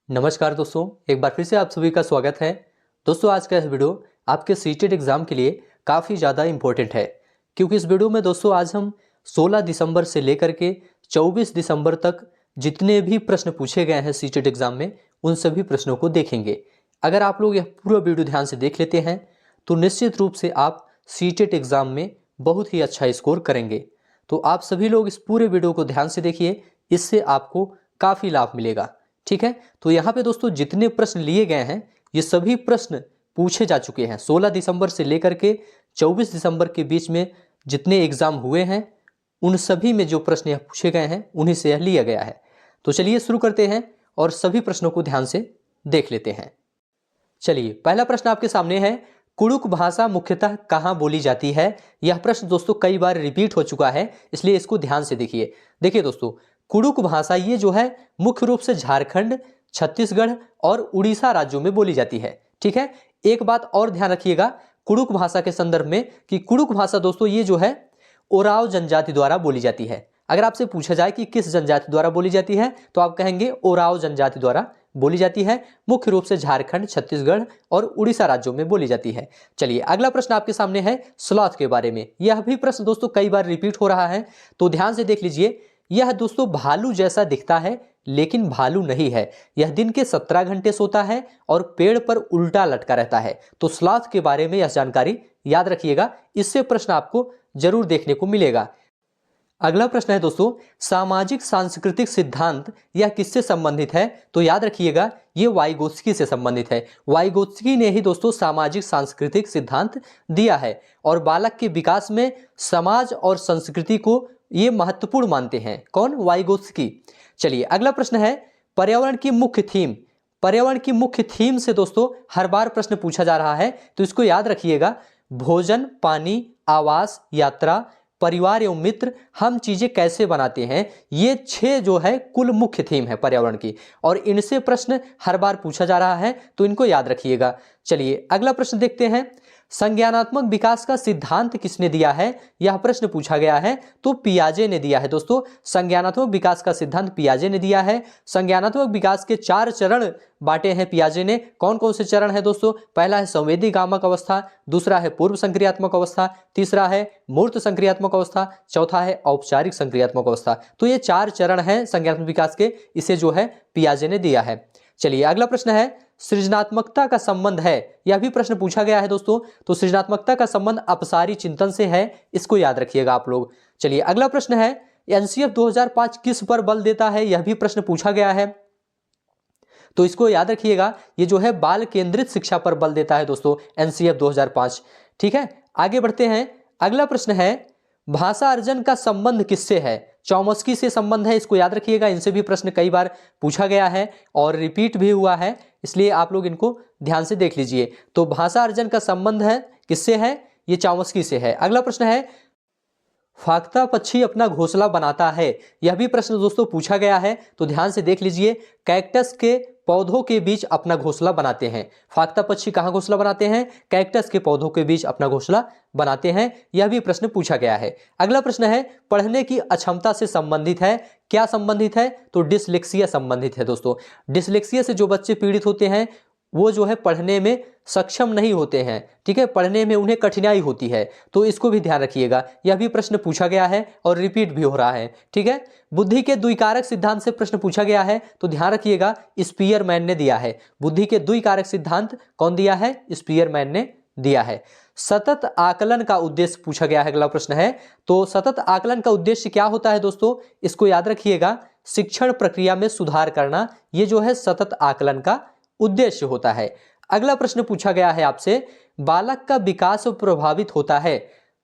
नमस्कार दोस्तों, एक बार फिर से आप सभी का स्वागत है। दोस्तों, आज का यह वीडियो आपके सीटेट एग्ज़ाम के लिए काफ़ी ज़्यादा इम्पोर्टेंट है, क्योंकि इस वीडियो में दोस्तों आज हम 16 दिसंबर से लेकर के 24 दिसंबर तक जितने भी प्रश्न पूछे गए हैं सीटेट एग्ज़ाम में, उन सभी प्रश्नों को देखेंगे। अगर आप लोग यह पूरा वीडियो ध्यान से देख लेते हैं तो निश्चित रूप से आप सीटेट एग्ज़ाम में बहुत ही अच्छा स्कोर करेंगे। तो आप सभी लोग इस पूरे वीडियो को ध्यान से देखिए, इससे आपको काफ़ी लाभ मिलेगा। ठीक है, तो यहाँ पे दोस्तों जितने प्रश्न लिए गए हैं ये सभी प्रश्न पूछे जा चुके हैं। 16 दिसंबर से लेकर के 24 दिसंबर के बीच में जितने एग्जाम हुए हैं उन सभी में जो प्रश्न यहाँ पूछे गए हैं उन्हीं से यह लिया गया है। तो चलिए शुरू करते हैं और सभी प्रश्नों को ध्यान से देख लेते हैं। चलिए, पहला प्रश्न आपके सामने है, कुड़ुक भाषा मुख्यतः कहाँ बोली जाती है। यह प्रश्न दोस्तों कई बार रिपीट हो चुका है, इसलिए इसको ध्यान से देखिए। देखिए दोस्तों, कुड़ुक भाषा ये जो है मुख्य रूप से झारखंड, छत्तीसगढ़ और उड़ीसा राज्यों में बोली जाती है। ठीक है, एक बात और ध्यान रखिएगा कुड़ुक भाषा के संदर्भ में कि कुड़ुक भाषा दोस्तों ये जो है ओराव जनजाति द्वारा बोली जाती है। अगर आपसे पूछा जाए कि किस जनजाति द्वारा बोली जाती है तो आप कहेंगे ओराव जनजाति द्वारा बोली जाती है। मुख्य रूप से झारखंड, छत्तीसगढ़ और उड़ीसा राज्यों में बोली जाती है। चलिए, अगला प्रश्न आपके सामने है स्लॉथ के बारे में। यह भी प्रश्न दोस्तों कई बार रिपीट हो रहा है, तो ध्यान से देख लीजिए। यह दोस्तों भालू जैसा दिखता है लेकिन भालू नहीं है। यह दिन के 17 घंटे सोता है और पेड़ पर उल्टा लटका रहता है। तो स्लॉथ के बारे में यह जानकारी याद रखिएगा, इससे प्रश्न आपको जरूर देखने को मिलेगा। अगला प्रश्न है दोस्तों, सामाजिक सांस्कृतिक सिद्धांत यह किससे संबंधित है। तो याद रखिएगा ये वाइगोत्स्की से संबंधित है। वाइगोत्स्की ने ही दोस्तों सामाजिक सांस्कृतिक सिद्धांत दिया है और बालक के विकास में समाज और संस्कृति को ये महत्वपूर्ण मानते हैं। कौन? वाइगोत्स्की। चलिए, अगला प्रश्न है, पर्यावरण की मुख्य थीम। पर्यावरण की मुख्य थीम से दोस्तों हर बार प्रश्न पूछा जा रहा है, तो इसको याद रखिएगा। भोजन, पानी, आवास, यात्रा, परिवार एवं मित्र, हम चीजें कैसे बनाते हैं, ये 6 जो है कुल मुख्य थीम है पर्यावरण की, और इनसे प्रश्न हर बार पूछा जा रहा है, तो इनको याद रखिएगा। चलिए, अगला प्रश्न देखते हैं, संज्ञानात्मक विकास का सिद्धांत किसने दिया है। यह प्रश्न पूछा गया है, तो पियाजे ने दिया है। दोस्तों, संज्ञानात्मक विकास का सिद्धांत पियाजे ने दिया है। संज्ञानात्मक विकास के 4 चरण बांटे हैं पियाजे ने। कौन कौन से चरण है दोस्तों? पहला है संवेदीगामक अवस्था, दूसरा है पूर्व संक्रियात्मक अवस्था, तीसरा है मूर्त संक्रियात्मक अवस्था, चौथा है औपचारिक संक्रियात्मक अवस्था। तो ये 4 चरण हैं संज्ञानात्मक विकास के, इसे जो है पियाजे ने दिया है। चलिए, अगला प्रश्न है, सृजनात्मकता का संबंध है। यह भी प्रश्न पूछा गया है दोस्तों, तो सृजनात्मकता का संबंध अपसारी चिंतन से है, इसको याद रखिएगा आप लोग। चलिए, अगला प्रश्न है, एनसीएफ 2005 किस पर बल देता है। यह भी प्रश्न पूछा गया है, तो इसको याद रखिएगा। ये जो है बाल केंद्रित शिक्षा पर बल देता है दोस्तों एनसीएफ 2005। ठीक है, आगे बढ़ते हैं। अगला प्रश्न है, भाषा अर्जन का संबंध किससे है। चौमस्की से संबंध है, इसको याद रखिएगा। इनसे भी प्रश्न कई बार पूछा गया है और रिपीट भी हुआ है, इसलिए आप लोग इनको ध्यान से देख लीजिए। तो भाषा अर्जन का संबंध है किससे है? ये चौमस्की से है। अगला प्रश्न है, फाख्ता पक्षी अपना घोंसला बनाता है। यह भी प्रश्न दोस्तों पूछा गया है, तो ध्यान से देख लीजिए। कैक्टस के पौधों के बीच अपना घोंसला बनाते हैं। फाख्ता पक्षी कहाँ घोंसला बनाते हैं? कैक्टस के पौधों के बीच अपना घोंसला बनाते हैं। यह भी प्रश्न पूछा गया है। अगला प्रश्न है, पढ़ने की अक्षमता से संबंधित है। क्या संबंधित है? तो डिसलेक्सिया संबंधित है दोस्तों। डिसलेक्सिया से जो बच्चे पीड़ित होते हैं वो जो है पढ़ने में सक्षम नहीं होते हैं। ठीक है, पढ़ने में उन्हें कठिनाई होती है, तो इसको भी ध्यान रखिएगा। यह भी प्रश्न पूछा गया है और रिपीट भी हो रहा है। ठीक है, बुद्धि के द्विकारक सिद्धांत से प्रश्न पूछा गया है, तो ध्यान रखिएगा स्पीयरमैन ने दिया है। बुद्धि के द्विकारक सिद्धांत कौन दिया है? स्पीयरमैन ने दिया है। सतत आकलन का उद्देश्य पूछा गया है। अगला प्रश्न है, तो सतत आकलन का उद्देश्य क्या होता है दोस्तों? इसको याद रखिएगा, शिक्षण प्रक्रिया में सुधार करना, ये जो है सतत आकलन का उद्देश्य होता है। अगला प्रश्न पूछा गया है आपसे, बालक का विकास प्रभावित होता है।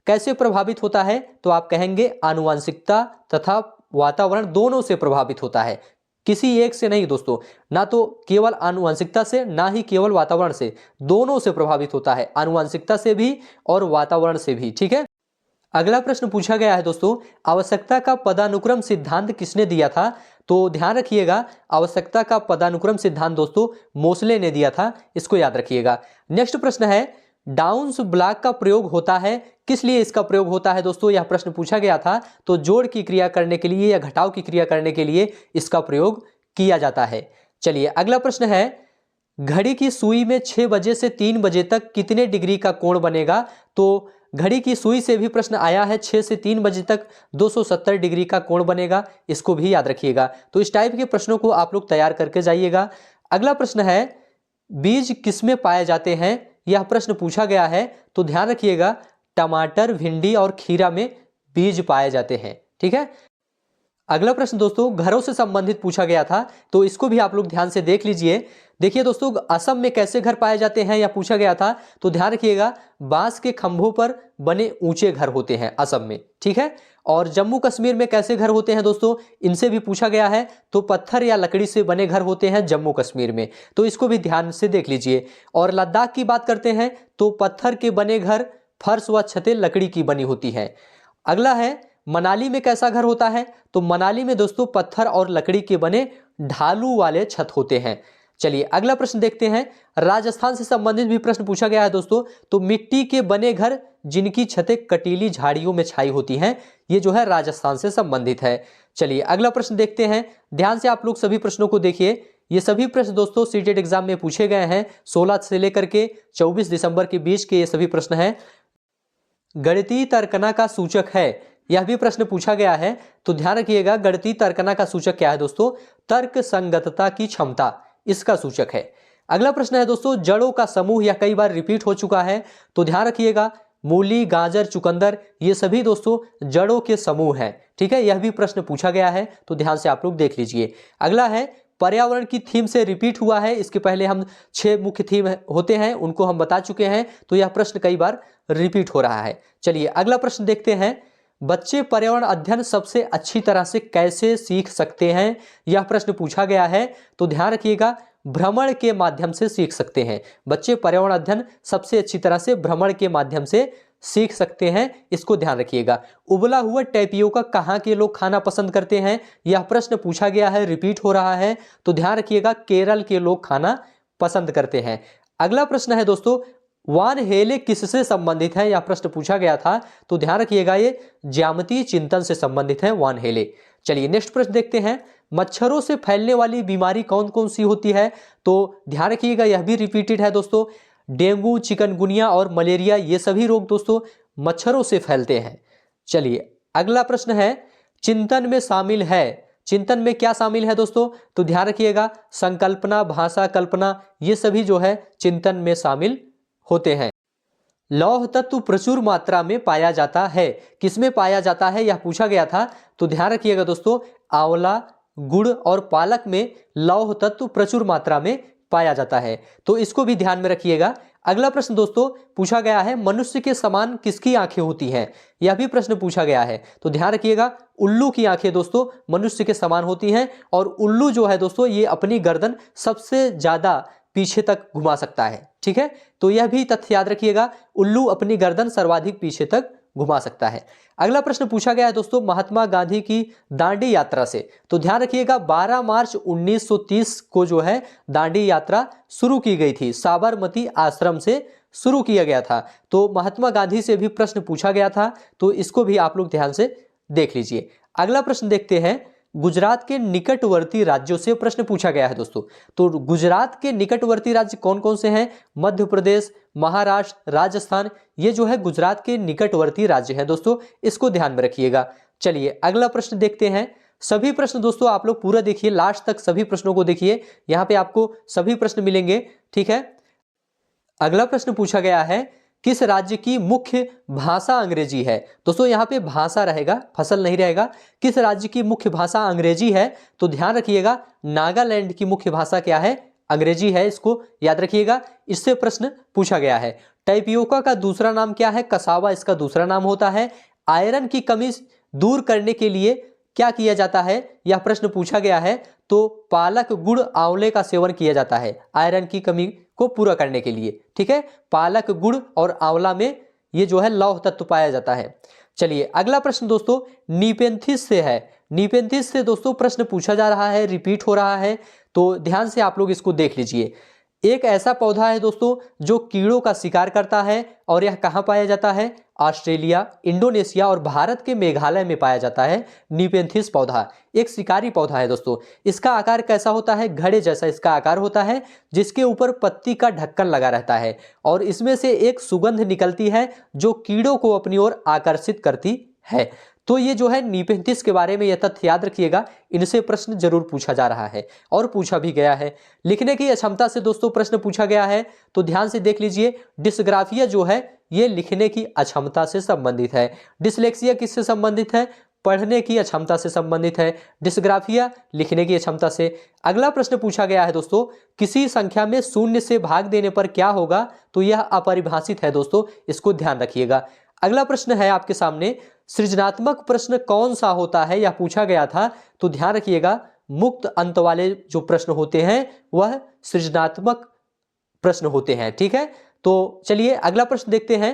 कैसे प्रभावित होता है? तो आप कहेंगे आनुवंशिकता तथा वातावरण दोनों से प्रभावित होता है, किसी एक से नहीं दोस्तों। ना तो केवल आनुवंशिकता से, ना ही केवल वातावरण से, दोनों से प्रभावित होता है, आनुवंशिकता से भी और वातावरण से भी। ठीक है, अगला प्रश्न पूछा गया है दोस्तों, आवश्यकता का पदानुक्रम सिद्धांत किसने दिया था। तो ध्यान रखिएगा, आवश्यकता का पदानुक्रम सिद्धांत दोस्तों मोसले ने दिया था, इसको याद रखिएगा। नेक्स्ट प्रश्न है, डाउन्स ब्लॉक का प्रयोग होता है, किस लिए इसका प्रयोग होता है दोस्तों? यह प्रश्न पूछा गया था, तो जोड़ की क्रिया करने के लिए या घटाव की क्रिया करने के लिए इसका प्रयोग किया जाता है। चलिए अगला प्रश्न है, घड़ी की सुई में 6 बजे से 3 बजे तक कितने डिग्री का कोण बनेगा? तो घड़ी की सुई से भी प्रश्न आया है, 6 से 3 बजे तक 270 डिग्री का कोण बनेगा, इसको भी याद रखिएगा। तो इस टाइप के प्रश्नों को आप लोग तैयार करके जाइएगा। अगला प्रश्न है, बीज किसमें पाए जाते हैं? यह प्रश्न पूछा गया है, तो ध्यान रखिएगा टमाटर, भिंडी और खीरा में बीज पाए जाते हैं। ठीक है। अगला प्रश्न दोस्तों घरों से संबंधित पूछा गया था, तो इसको भी आप लोग ध्यान से देख लीजिए। देखिए दोस्तों, असम में कैसे घर पाए जाते हैं यह पूछा गया था, तो ध्यान रखिएगा बांस के खंभों पर बने ऊंचे घर होते हैं असम में। ठीक है। और जम्मू कश्मीर में कैसे घर होते हैं दोस्तों, इनसे भी पूछा गया है, तो पत्थर या लकड़ी से बने घर होते हैं जम्मू कश्मीर में, तो इसको भी ध्यान से देख लीजिए। और लद्दाख की बात करते हैं तो पत्थर के बने घर, फर्श व छतें लकड़ी की बनी होती है। अगला है, मनाली में कैसा घर होता है? तो मनाली में दोस्तों पत्थर और लकड़ी के बने ढालू वाले छत होते हैं। चलिए अगला प्रश्न देखते हैं, राजस्थान से संबंधित भी प्रश्न पूछा गया है दोस्तों, तो मिट्टी के बने घर जिनकी छतें कटीली झाड़ियों में छाई होती हैं, ये जो है राजस्थान से संबंधित है। चलिए अगला प्रश्न देखते हैं, ध्यान से आप लोग सभी प्रश्नों को देखिए। ये सभी प्रश्न दोस्तों सीटेट एग्जाम में पूछे गए हैं, 16 से लेकर के 24 दिसंबर के बीच के ये सभी प्रश्न हैं। गणितीय तर्कना का सूचक है, यह भी प्रश्न पूछा गया है, तो ध्यान रखिएगा गणितीय तर्कना का सूचक क्या है दोस्तों? तर्क संगतता की क्षमता इसका सूचक है। अगला प्रश्न है दोस्तों, जड़ों का समूह, यह कई बार रिपीट हो चुका है, तो ध्यान रखिएगा मूली, गाजर, चुकंदर ये सभी दोस्तों जड़ों के समूह हैं। ठीक है, यह भी प्रश्न पूछा गया है, तो ध्यान से आप लोग देख लीजिए। अगला है, पर्यावरण की थीम से रिपीट हुआ है, इसके पहले हम 6 मुख्य थीम होते हैं उनको हम बता चुके हैं, तो यह प्रश्न कई बार रिपीट हो रहा है। चलिए अगला प्रश्न देखते हैं, बच्चे पर्यावरण अध्ययन सबसे अच्छी तरह से कैसे सीख सकते हैं? यह प्रश्न पूछा गया है, तो ध्यान रखिएगा भ्रमण के माध्यम से सीख सकते हैं। बच्चे पर्यावरण अध्ययन सबसे अच्छी तरह से भ्रमण के माध्यम से सीख सकते हैं, इसको ध्यान रखिएगा। उबला हुआ टैपियोका कहाँ के लोग खाना पसंद करते हैं? यह प्रश्न पूछा गया है, रिपीट हो रहा है, तो ध्यान रखिएगा केरल के लोग खाना पसंद करते हैं। अगला प्रश्न है दोस्तों, वान हेले किससे संबंधित है? यह प्रश्न पूछा गया था, तो ध्यान रखिएगा ये ज्यामितीय चिंतन से संबंधित है वान हेले। चलिए नेक्स्ट प्रश्न देखते हैं, मच्छरों से फैलने वाली बीमारी कौन कौन सी होती है? तो ध्यान रखिएगा यह भी रिपीटेड है दोस्तों, डेंगू, चिकनगुनिया और मलेरिया ये सभी रोग दोस्तों मच्छरों से फैलते हैं। चलिए अगला प्रश्न है, चिंतन में शामिल है, चिंतन में क्या शामिल है दोस्तों? तो ध्यान रखिएगा संकल्पना, भाषा कल्पना ये सभी जो है चिंतन में शामिल होते हैं। लौह तत्व प्रचुर मात्रा में पाया जाता है, किसमें पाया जाता है यह पूछा गया था, तो ध्यान रखिएगा दोस्तों आंवला, गुड़ और पालक में लौह तत्व प्रचुर मात्रा में पाया जाता है, तो इसको भी ध्यान में रखिएगा। अगला प्रश्न दोस्तों पूछा गया है, मनुष्य के समान किसकी आंखें होती हैं? यह भी प्रश्न पूछा गया है, तो ध्यान रखिएगा उल्लू की आंखें दोस्तों मनुष्य के समान होती हैं, और उल्लू जो है दोस्तों ये अपनी गर्दन सबसे ज्यादा पीछे तक घुमा सकता है। ठीक है, तो यह भी तथ्य याद रखिएगा, उल्लू अपनी गर्दन सर्वाधिक पीछे तक घुमा सकता है। अगला प्रश्न पूछा गया है दोस्तों महात्मा गांधी की दांडी यात्रा से, तो ध्यान रखिएगा 12 मार्च 1930 को जो है दांडी यात्रा शुरू की गई थी, साबरमती आश्रम से शुरू किया गया था, तो महात्मा गांधी से भी प्रश्न पूछा गया था, तो इसको भी आप लोग ध्यान से देख लीजिए। अगला प्रश्न देखते हैं, गुजरात के निकटवर्ती राज्यों से प्रश्न पूछा गया है दोस्तों, तो गुजरात के निकटवर्ती राज्य कौन कौन से हैं? मध्य प्रदेश, महाराष्ट्र, राजस्थान, ये जो है गुजरात के निकटवर्ती राज्य हैं दोस्तों, इसको ध्यान में रखिएगा। चलिए अगला प्रश्न देखते हैं, सभी प्रश्न दोस्तों आप लोग पूरा देखिए, लास्ट तक सभी प्रश्नों को देखिए, यहाँ पे आपको सभी प्रश्न मिलेंगे। ठीक है, अगला प्रश्न पूछा गया है, किस राज्य की मुख्य भाषा अंग्रेजी है? दोस्तों यहाँ पे भाषा रहेगा, फसल नहीं रहेगा। किस राज्य की मुख्य भाषा अंग्रेजी है? तो ध्यान रखिएगा नागालैंड की मुख्य भाषा क्या है? अंग्रेजी है, इसको याद रखिएगा, इससे प्रश्न पूछा गया है। टैपियोका का दूसरा नाम क्या है? कसावा इसका दूसरा नाम होता है। आयरन की कमी दूर करने के लिए क्या किया जाता है? यह प्रश्न पूछा गया है, तो पालक, गुड़, आंवले का सेवन किया जाता है आयरन की कमी को पूरा करने के लिए। ठीक है, पालक, गुड़ और आंवला में ये जो है लौह तत्व पाया जाता है। चलिए अगला प्रश्न दोस्तों नीपेंथिस से है, नीपेंथिस से दोस्तों प्रश्न पूछा जा रहा है, रिपीट हो रहा है, तो ध्यान से आप लोग इसको देख लीजिए। एक ऐसा पौधा है दोस्तों जो कीड़ों का शिकार करता है और यह कहाँ पाया जाता है? ऑस्ट्रेलिया, इंडोनेशिया और भारत के मेघालय में पाया जाता है। नीपेंथिस पौधा एक शिकारी पौधा है दोस्तों। इसका आकार कैसा होता है? घड़े जैसा इसका आकार होता है, जिसके ऊपर पत्ती का ढक्कन लगा रहता है और इसमें से एक सुगंध निकलती है जो कीड़ों को अपनी ओर आकर्षित करती है। तो ये जो है नीपेंथिस के बारे में यह तथ्य याद रखिएगा, इनसे प्रश्न जरूर पूछा जा रहा है और पूछा भी गया है। लिखने की अक्षमता से दोस्तों प्रश्न पूछा गया है, तो ध्यान से देख लीजिए। डिस्ग्राफिया जो है ये लिखने की अक्षमता से संबंधित है। डिसलेक्सिया किससे संबंधित है? पढ़ने की अक्षमता से संबंधित है। डिस्ग्राफिया लिखने की अक्षमता से। अगला प्रश्न पूछा गया है दोस्तों, किसी संख्या में शून्य से भाग देने पर क्या होगा? तो यह अपरिभाषित है दोस्तों, इसको ध्यान रखिएगा। अगला प्रश्न है आपके सामने, सृजनात्मक प्रश्न कौन सा होता है? यह पूछा गया था, तो ध्यान रखिएगा मुक्त अंत वाले जो प्रश्न होते हैं वह सृजनात्मक प्रश्न होते हैं। ठीक है, तो चलिए अगला प्रश्न देखते हैं।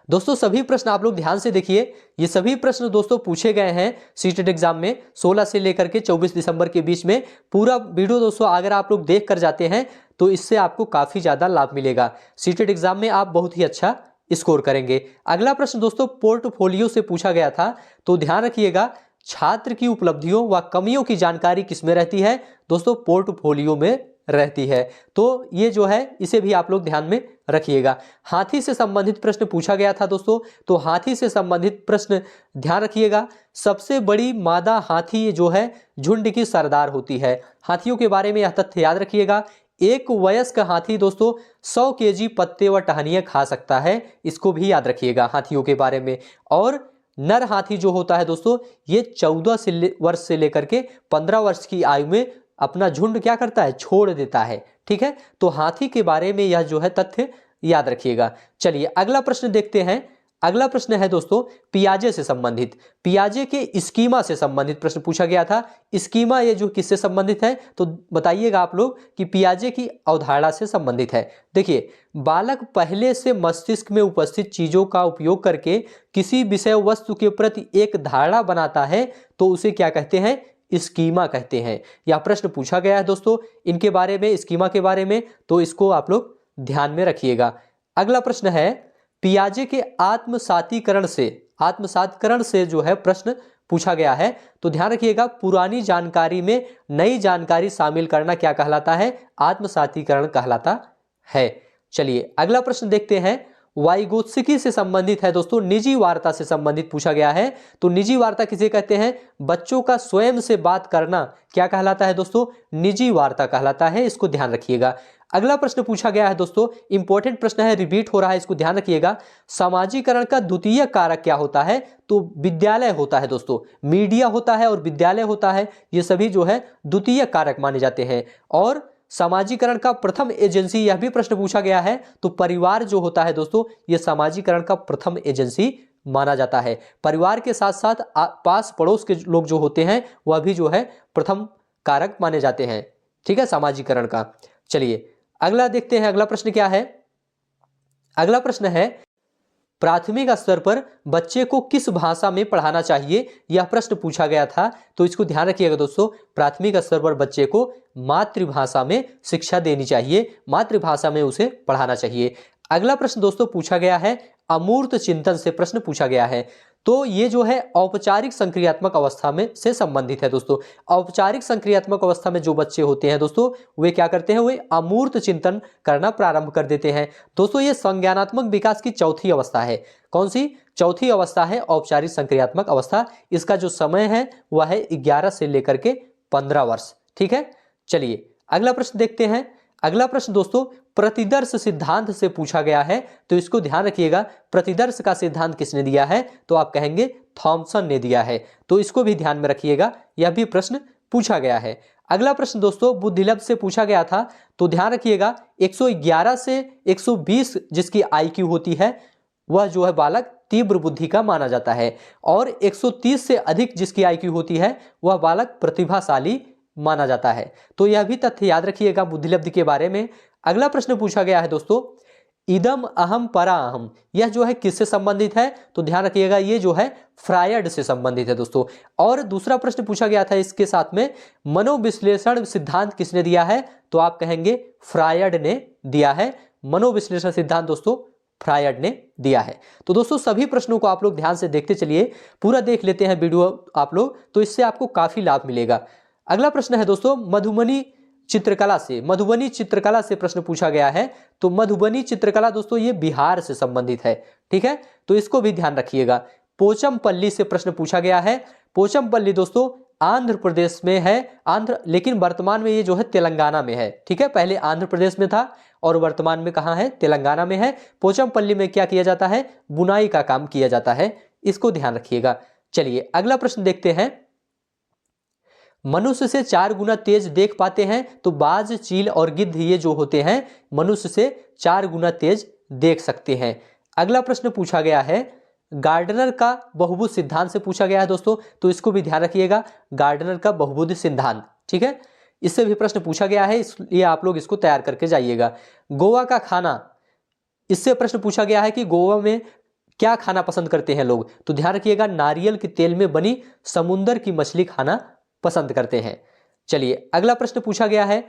दोस्तों सभी प्रश्न आप लोग ध्यान से देखिए, ये सभी प्रश्न दोस्तों पूछे गए हैं सीटेट एग्जाम में 16 से लेकर के 24 दिसंबर के बीच में। पूरा वीडियो दोस्तों अगर आप लोग देख कर जाते हैं तो इससे आपको काफी ज्यादा लाभ मिलेगा। सीटेट एग्जाम में आप बहुत ही अच्छा स्कोर करेंगे। अगला प्रश्न दोस्तों पोर्टफोलियो से पूछा गया था, तो ध्यान रखिएगा छात्र की उपलब्धियों व कमियों की जानकारी किसमें रहती है? दोस्तों पोर्टफोलियो में रहती है। तो ये जो है इसे भी आप लोग ध्यान में रखिएगा। हाथी से संबंधित प्रश्न पूछा गया था दोस्तों, तो हाथी से संबंधित प्रश्न ध्यान रखिएगा। सबसे बड़ी मादा हाथी जो है झुंड की सरदार होती है। हाथियों के बारे में यह तथ्य याद रखिएगा। एक वयस्क हाथी दोस्तों 100 केजी पत्ते व टहनियाँ खा सकता है, इसको भी याद रखिएगा हाथियों के बारे में। और नर हाथी जो होता है दोस्तों ये 14 वर्ष से लेकर के 15 वर्ष की आयु में अपना झुंड क्या करता है? छोड़ देता है। ठीक है, तो हाथी के बारे में यह जो है तथ्य याद रखिएगा। चलिए अगला प्रश्न देखते हैं। अगला प्रश्न है दोस्तों पियाजे से संबंधित, पियाजे के स्कीमा से संबंधित प्रश्न पूछा गया था। स्कीमा ये जो किससे संबंधित है? तो बताइएगा आप लोग कि पियाजे की अवधारणा से संबंधित है। देखिए, बालक पहले से मस्तिष्क में उपस्थित चीजों का उपयोग करके किसी विषय वस्तु के प्रति एक धारणा बनाता है, तो उसे क्या कहते हैं? स्कीमा कहते हैं। यह प्रश्न पूछा गया है दोस्तों इनके बारे में, स्कीमा के बारे में, तो इसको आप लोग ध्यान में रखिएगा। अगला प्रश्न है पियाजे के आत्मसातीकरण से जो है प्रश्न पूछा गया है, तो ध्यान रखिएगा पुरानी जानकारी में नई जानकारी शामिल करना क्या कहलाता है? आत्मसातीकरण कहलाता है। चलिए अगला प्रश्न देखते हैं। वाइगोत्स्की से संबंधित है दोस्तों, निजी वार्ता से संबंधित पूछा गया है। तो निजी वार्ता किसे कहते हैं? बच्चों का स्वयं से बात करना क्या कहलाता है दोस्तों? निजी वार्ता कहलाता है, इसको ध्यान रखिएगा। अगला प्रश्न पूछा गया है दोस्तों, इंपॉर्टेंट प्रश्न है, रिपीट हो रहा है, इसको ध्यान रखिएगा। सामाजिकरण का द्वितीय कारक क्या होता है? तो विद्यालय होता है दोस्तों, मीडिया होता है और विद्यालय होता है, ये सभी जो है द्वितीय कारक माने जाते हैं। और सामाजिकरण का प्रथम एजेंसी, यह भी प्रश्न पूछा गया है, तो परिवार जो होता है दोस्तों ये सामाजिकरण का प्रथम एजेंसी माना जाता है। परिवार के साथ साथ पास पड़ोस के लोग जो होते हैं वह भी जो है प्रथम कारक माने जाते हैं। ठीक है, सामाजिकरण का। चलिए अगला देखते हैं, अगला प्रश्न क्या है? अगला प्रश्न है प्राथमिक स्तर पर बच्चे को किस भाषा में पढ़ाना चाहिए? यह प्रश्न पूछा गया था, तो इसको ध्यान रखिएगा दोस्तों। प्राथमिक स्तर पर बच्चे को मातृभाषा में शिक्षा देनी चाहिए, मातृभाषा में उसे पढ़ाना चाहिए। अगला प्रश्न दोस्तों पूछा गया है अमूर्त चिंतन से प्रश्न पूछा गया है, तो ये जो है औपचारिक संक्रियात्मक अवस्था में से संबंधित है दोस्तों। औपचारिक संक्रियात्मक अवस्था में जो बच्चे होते हैं दोस्तों वे क्या करते हैं? वे अमूर्त चिंतन करना प्रारंभ कर देते हैं। दोस्तों ये संज्ञानात्मक विकास की चौथी अवस्था है। कौन सी? चौथी अवस्था है औपचारिक संक्रियात्मक अवस्था। इसका जो समय है वह है 11 से लेकर के 15 वर्ष। ठीक है, चलिए अगला प्रश्न देखते हैं। अगला प्रश्न दोस्तों प्रतिदर्श सिद्धांत से पूछा गया है, तो इसको ध्यान रखिएगा। प्रतिदर्श का सिद्धांत किसने दिया है? तो आप कहेंगे थॉमसन ने दिया है, तो इसको भी ध्यान में रखिएगा, यह भी प्रश्न पूछा गया है। अगला प्रश्न दोस्तों बुद्धिलब्ध से पूछा गया था, तो ध्यान रखिएगा 111 से 120 जिसकी IQ होती है वह जो है बालक तीव्र बुद्धि का माना जाता है, और 130 से अधिक जिसकी IQ होती है वह बालक प्रतिभाशाली माना जाता है। तो यह भी तथ्य याद रखिएगा बुद्धिलब्धि के बारे में। अगला प्रश्न पूछा गया है दोस्तों इदम अहम परा अहम, यह जो है किससे संबंधित है? तो ध्यान रखिएगा ये जो है फ्रायड से संबंधित है दोस्तों। और दूसरा प्रश्न पूछा गया था इसके साथ में, मनोविश्लेषण सिद्धांत किसने दिया है? तो आप कहेंगे फ्रायड ने दिया है। मनोविश्लेषण सिद्धांत दोस्तों फ्रायड ने दिया है। तो दोस्तों सभी प्रश्नों को आप लोग ध्यान से देखते चलिए, पूरा देख लेते हैं वीडियो आप लोग, तो इससे आपको काफी लाभ मिलेगा। अगला प्रश्न है दोस्तों, मधुबनी चित्रकला से प्रश्न पूछा गया है। तो मधुबनी चित्रकला दोस्तों ये बिहार से संबंधित है, ठीक है, तो इसको भी ध्यान रखिएगा। पोचमपल्ली से प्रश्न पूछा गया है। पोचमपल्ली दोस्तों आंध्र प्रदेश में है, लेकिन वर्तमान में ये जो है तेलंगाना में है, ठीक है, पहले आंध्र प्रदेश में था और वर्तमान में कहाँ है? तेलंगाना में है। पोचमपल्ली में क्या किया जाता है? बुनाई का काम किया जाता है, इसको ध्यान रखिएगा। चलिए अगला प्रश्न देखते हैं, मनुष्य से 4 गुना तेज देख पाते हैं। तो बाज, चील और गिद्ध ये जो होते हैं मनुष्य से 4 गुना तेज देख सकते हैं। अगला प्रश्न पूछा गया है, गार्डनर का बहुभुज सिद्धांत से पूछा गया है दोस्तों, तो इसको भी ध्यान रखिएगा, गार्डनर का बहुभुज सिद्धांत, ठीक है, इससे भी प्रश्न पूछा गया है, इसलिए आप लोग इसको तैयार करके जाइएगा। गोवा का खाना, इससे प्रश्न पूछा गया है कि गोवा में क्या खाना पसंद करते हैं लोग? तो ध्यान रखिएगा, नारियल के तेल में बनी समुद्र की मछली खाना पसंद करते हैं। चलिए अगला प्रश्न पूछा गया है,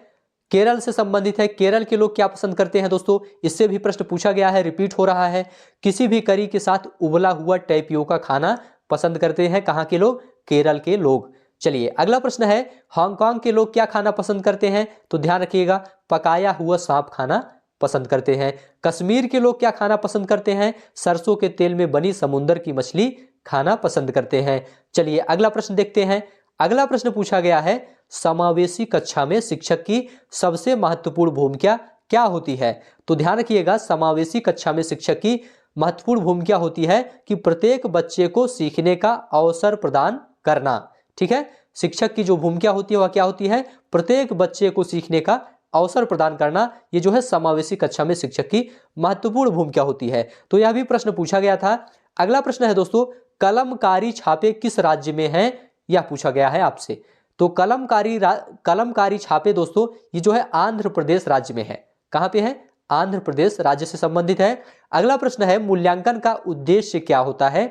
केरल से संबंधित है, केरल के लोग क्या पसंद करते हैं दोस्तों? इससे भी प्रश्न पूछा गया है, रिपीट हो रहा है। किसी भी करी के साथ उबला हुआ टैपियोका खाना पसंद करते हैं, कहाँ के लोग? केरल के लोग। चलिए अगला प्रश्न है, हांगकांग के लोग क्या खाना पसंद करते हैं? तो ध्यान रखिएगा, पकाया हुआ सांप खाना पसंद करते हैं। कश्मीर के लोग क्या खाना पसंद करते हैं? सरसों के तेल में बनी समुद्र की मछली खाना पसंद करते हैं। चलिए अगला प्रश्न देखते हैं। अगला प्रश्न पूछा गया है, समावेशी कक्षा में शिक्षक की सबसे महत्वपूर्ण भूमिका क्या होती है? तो ध्यान रखिएगा, समावेशी कक्षा में शिक्षक की महत्वपूर्ण भूमिका होती है कि प्रत्येक बच्चे को सीखने का अवसर प्रदान करना, ठीक है, शिक्षक की जो भूमिका होती है वह क्या होती है? प्रत्येक बच्चे को सीखने का अवसर प्रदान करना, ये जो है समावेशी कक्षा में शिक्षक की महत्वपूर्ण भूमिका होती है। तो यह भी प्रश्न पूछा गया था। अगला प्रश्न है दोस्तों, कलमकारी छापे किस राज्य में हैं? यह पूछा गया है आपसे। तो कलमकारी छापे दोस्तों ये जो है आंध्र प्रदेश राज्य में है। कहां पे है? आंध्र प्रदेश राज्य से संबंधित है। अगला प्रश्न है, मूल्यांकन का उद्देश्य क्या होता है?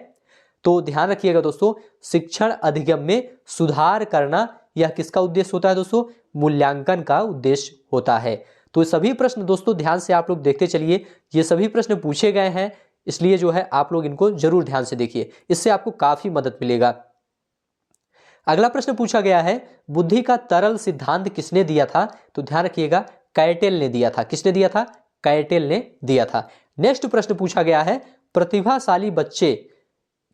तो ध्यान रखिएगा दोस्तों, शिक्षण अधिगम में सुधार करना, यह किसका उद्देश्य होता है दोस्तों? मूल्यांकन का उद्देश्य होता है। तो सभी प्रश्न दोस्तों ध्यान से आप लोग देखते चलिए, ये सभी प्रश्न पूछे गए हैं, इसलिए जो है आप लोग इनको जरूर ध्यान से देखिए, इससे आपको काफी मदद मिलेगा। अगला प्रश्न पूछा गया है, बुद्धि का तरल सिद्धांत किसने दिया था? तो ध्यान रखिएगा, कैटेल ने दिया था। किसने दिया था? कैटेल ने दिया था। नेक्स्ट प्रश्न पूछा गया है, प्रतिभाशाली बच्चे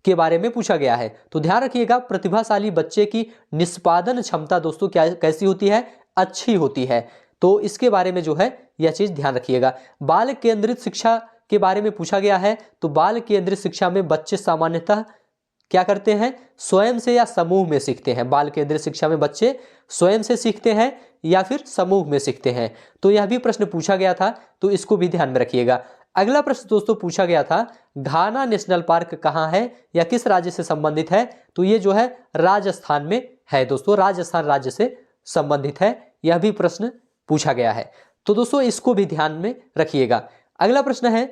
के बारे में पूछा गया है। तो ध्यान रखिएगा, प्रतिभाशाली बच्चे की निष्पादन क्षमता दोस्तों क्या कैसी होती है? अच्छी होती है। तो इसके बारे में जो है यह चीज ध्यान रखिएगा। बाल केंद्रित शिक्षा के बारे में पूछा गया है। तो बाल केंद्रित शिक्षा में बच्चे सामान्यतः क्या करते हैं? स्वयं से या समूह में सीखते हैं। बाल केंद्रित शिक्षा में बच्चे स्वयं से सीखते हैं या फिर समूह में सीखते हैं। तो यह भी प्रश्न पूछा गया था, तो इसको भी ध्यान में रखिएगा। अगला प्रश्न दोस्तों पूछा गया था, घाना नेशनल पार्क कहाँ है या किस राज्य से संबंधित है? तो ये जो है राजस्थान में है दोस्तों, राजस्थान राज्य से संबंधित है। यह भी प्रश्न पूछा गया है, तो दोस्तों इसको भी ध्यान में रखिएगा। अगला प्रश्न है,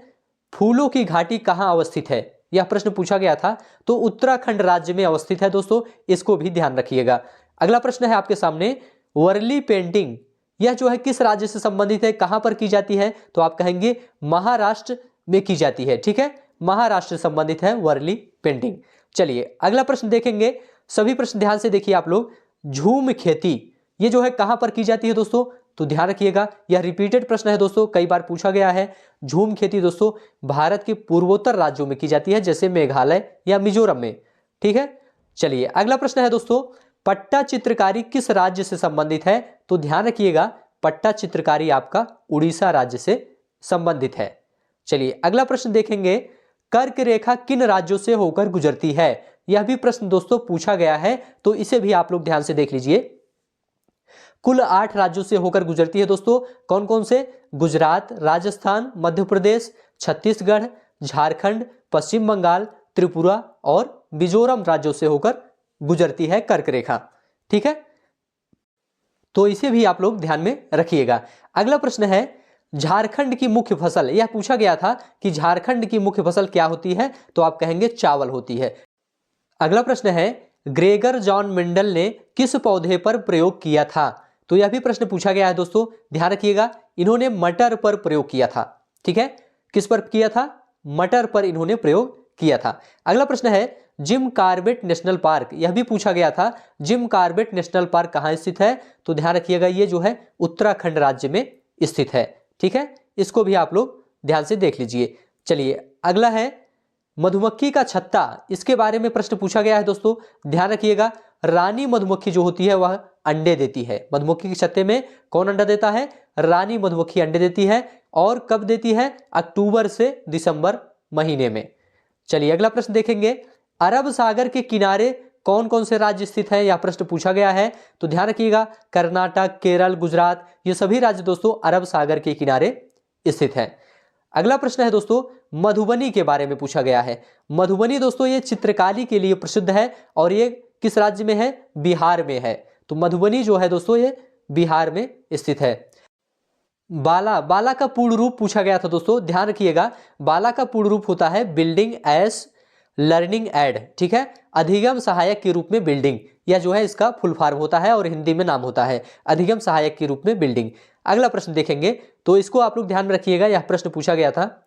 फूलों की घाटी कहाँ अवस्थित है? यह प्रश्न पूछा गया था, तो उत्तराखंड राज्य में अवस्थित है दोस्तों, इसको भी ध्यान रखिएगा। अगला प्रश्न है आपके सामने, वर्ली पेंटिंग यह जो है किस राज्य से संबंधित है, कहां पर की जाती है? तो आप कहेंगे महाराष्ट्र में की जाती है, ठीक है, महाराष्ट्र से संबंधित है वर्ली पेंटिंग। चलिए अगला प्रश्न देखेंगे, सभी प्रश्न ध्यान से देखिए आप लोग। झूम खेती ये जो है कहां पर की जाती है दोस्तों? तो ध्यान रखिएगा, यह रिपीटेड प्रश्न है दोस्तों, कई बार पूछा गया है। झूम खेती दोस्तों भारत के पूर्वोत्तर राज्यों में की जाती है, जैसे मेघालय या मिजोरम में, ठीक है। चलिए अगला प्रश्न है दोस्तों, पट्टा चित्रकारी किस राज्य से संबंधित है? तो ध्यान रखिएगा, पट्टा चित्रकारी आपका उड़ीसा राज्य से संबंधित है। चलिए अगला प्रश्न देखेंगे, कर्क रेखा किन राज्यों से होकर गुजरती है? यह भी प्रश्न दोस्तों पूछा गया है, तो इसे भी आप लोग ध्यान से देख लीजिए। कुल 8 राज्यों से होकर गुजरती है दोस्तों। कौन कौन से? गुजरात, राजस्थान, मध्य प्रदेश, छत्तीसगढ़, झारखंड, पश्चिम बंगाल, त्रिपुरा और मिजोरम राज्यों से होकर गुजरती है कर्क रेखा, ठीक है, तो इसे भी आप लोग ध्यान में रखिएगा। अगला प्रश्न है, झारखंड की मुख्य फसल, यह पूछा गया था कि झारखंड की मुख्य फसल क्या होती है, तो आप कहेंगे चावल होती है। अगला प्रश्न है, ग्रेगर जॉन मेंडल ने किस पौधे पर प्रयोग किया था? तो यह भी प्रश्न पूछा गया है दोस्तों, ध्यान रखिएगा, इन्होंने मटर पर प्रयोग किया था। ठीक है, किस पर किया था? मटर पर इन्होंने प्रयोग किया था। अगला प्रश्न है, जिम कॉर्बेट नेशनल पार्क, यह भी पूछा गया था, जिम कॉर्बेट नेशनल पार्क कहां स्थित है? तो ध्यान रखिएगा, ये जो है उत्तराखंड राज्य में स्थित है। ठीक है, इसको भी आप लोग ध्यान से देख लीजिए। चलिए अगला है, मधुमक्खी का छत्ता, इसके बारे में प्रश्न पूछा गया है दोस्तों, ध्यान रखिएगा, रानी मधुमक्खी जो होती है वह अंडे देती है। मधुमक्खी के छत्ते में कौन अंडा देता है? रानी मधुमक्खी अंडे देती है। और कब देती है? अक्टूबर से दिसंबर महीने में। चलिए अगला प्रश्न देखेंगे, अरब सागर के किनारे कौन कौन से राज्य स्थित हैं? यह प्रश्न पूछा गया है, तो ध्यान रखिएगा, कर्नाटक, केरल, गुजरात, ये सभी राज्य दोस्तों अरब सागर के किनारे स्थित हैं। अगला प्रश्न है दोस्तों, मधुबनी के बारे में पूछा गया है। मधुबनी दोस्तों ये चित्रकारी के लिए प्रसिद्ध है और ये किस राज्य में है? बिहार में है। तो मधुबनी जो है दोस्तों ये बिहार में स्थित है। बाला का पूर्ण रूप पूछा गया था दोस्तों, ध्यान रखिएगा, बाला का पूर्ण रूप होता है बिल्डिंग एज लर्निंग एड। ठीक है, अधिगम सहायक के रूप में बिल्डिंग, यह जो है इसका फुल फॉर्म होता है और हिंदी में नाम होता है अधिगम सहायक के रूप में बिल्डिंग। अगला प्रश्न देखेंगे, तो इसको आप लोग ध्यान में रखिएगा, यह प्रश्न पूछा गया था,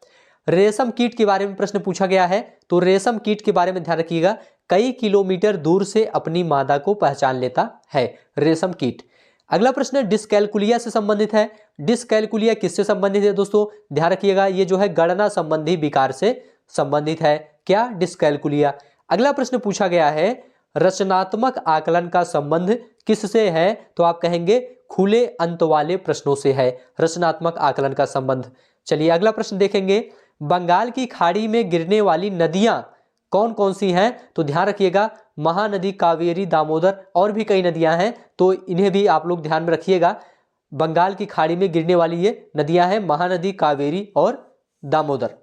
रेशम कीट के बारे में प्रश्न पूछा गया है। तो रेशम कीट के बारे में ध्यान रखिएगा, कई किलोमीटर दूर से अपनी मादा को पहचान लेता है रेशम कीट। अगला प्रश्न डिस्कैलकुलिया से संबंधित है। डिस्कैलकुलिया किससे संबंधित है दोस्तों? ध्यान रखिएगा, ये जो है गणना संबंधी विकार से संबंधित है। क्या? डिस्कैलकुलिया। अगला प्रश्न पूछा गया है, रचनात्मक आकलन का संबंध किससे है? तो आप कहेंगे खुले अंत वाले प्रश्नों से है रचनात्मक आकलन का संबंध। चलिए अगला प्रश्न देखेंगे, बंगाल की खाड़ी में गिरने वाली नदियां कौन कौन सी हैं? तो ध्यान रखिएगा, महानदी, कावेरी, दामोदर और भी कई नदियां हैं, तो इन्हें भी आप लोग ध्यान में रखिएगा। बंगाल की खाड़ी में गिरने वाली ये नदियां हैं महानदी, कावेरी और दामोदर।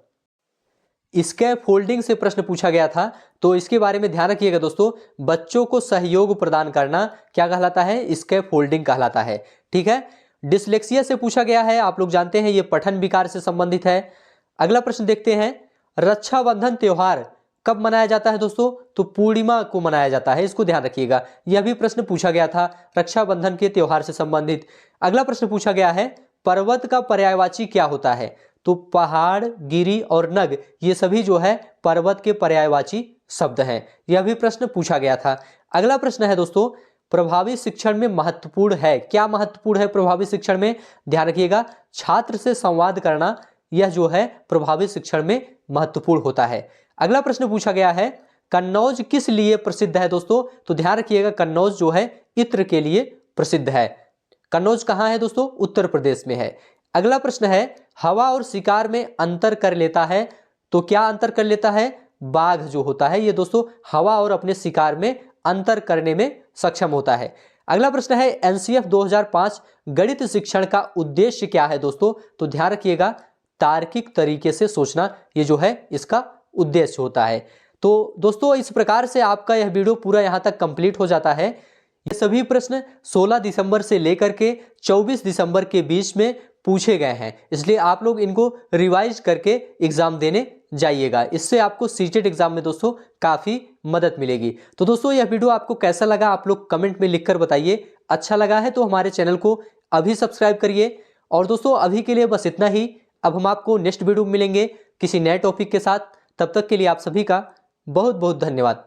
स्कैप फोल्डिंग से प्रश्न पूछा गया था, तो इसके बारे में ध्यान रखिएगा दोस्तों, बच्चों को सहयोग प्रदान करना क्या कहलाता है? स्कैप फोल्डिंग कहलाता है। ठीक है, डिसलेक्सिया से पूछा गया है, आप लोग जानते हैं ये पठन विकार से संबंधित है। अगला प्रश्न देखते हैं, रक्षाबंधन त्योहार कब मनाया जाता है दोस्तों? तो पूर्णिमा को मनाया जाता है, इसको ध्यान रखिएगा, यह भी प्रश्न पूछा गया था रक्षाबंधन के त्योहार से संबंधित। अगला प्रश्न पूछा गया है, पर्वत का पर्यायवाची क्या होता है? तो पहाड़, गिरी और नग, ये सभी जो है पर्वत के पर्यायवाची शब्द हैं, यह भी प्रश्न पूछा गया था। अगला प्रश्न है दोस्तों, प्रभावी शिक्षण में महत्वपूर्ण है, क्या महत्वपूर्ण है प्रभावी शिक्षण में? ध्यान रखिएगा, छात्र से संवाद करना, यह जो है प्रभावी शिक्षण में महत्वपूर्ण होता है। अगला प्रश्न पूछा गया है, कन्नौज किस लिए प्रसिद्ध है दोस्तों? तो ध्यान रखिएगा, कन्नौज जो है इत्र के लिए प्रसिद्ध है। कन्नौज कहां है दोस्तों? उत्तर प्रदेश में है। अगला प्रश्न है, हवा और शिकार में अंतर कर लेता है, तो क्या अंतर कर लेता है? बाघ जो होता है ये दोस्तों हवा और अपने शिकार में अंतर करने में सक्षम होता है। अगला प्रश्न है, एनसीएफ 2005 गणित शिक्षण का उद्देश्य क्या है दोस्तों? तो ध्यान रखिएगा, तार्किक तरीके से सोचना, ये जो है इसका उद्देश्य होता है। तो दोस्तों इस प्रकार से आपका यह वीडियो पूरा यहाँ तक कंप्लीट हो जाता है। ये सभी प्रश्न 16 दिसंबर से लेकर के 24 दिसंबर के बीच में पूछे गए हैं, इसलिए आप लोग इनको रिवाइज करके एग्जाम देने जाइएगा, इससे आपको सीटेट एग्जाम में दोस्तों काफ़ी मदद मिलेगी। तो दोस्तों यह वीडियो आपको कैसा लगा आप लोग कमेंट में लिखकर बताइए। अच्छा लगा है तो हमारे चैनल को अभी सब्सक्राइब करिए। और दोस्तों अभी के लिए बस इतना ही, अब हम आपको नेक्स्ट वीडियो में मिलेंगे किसी नए टॉपिक के साथ। तब तक के लिए आप सभी का बहुत बहुत धन्यवाद।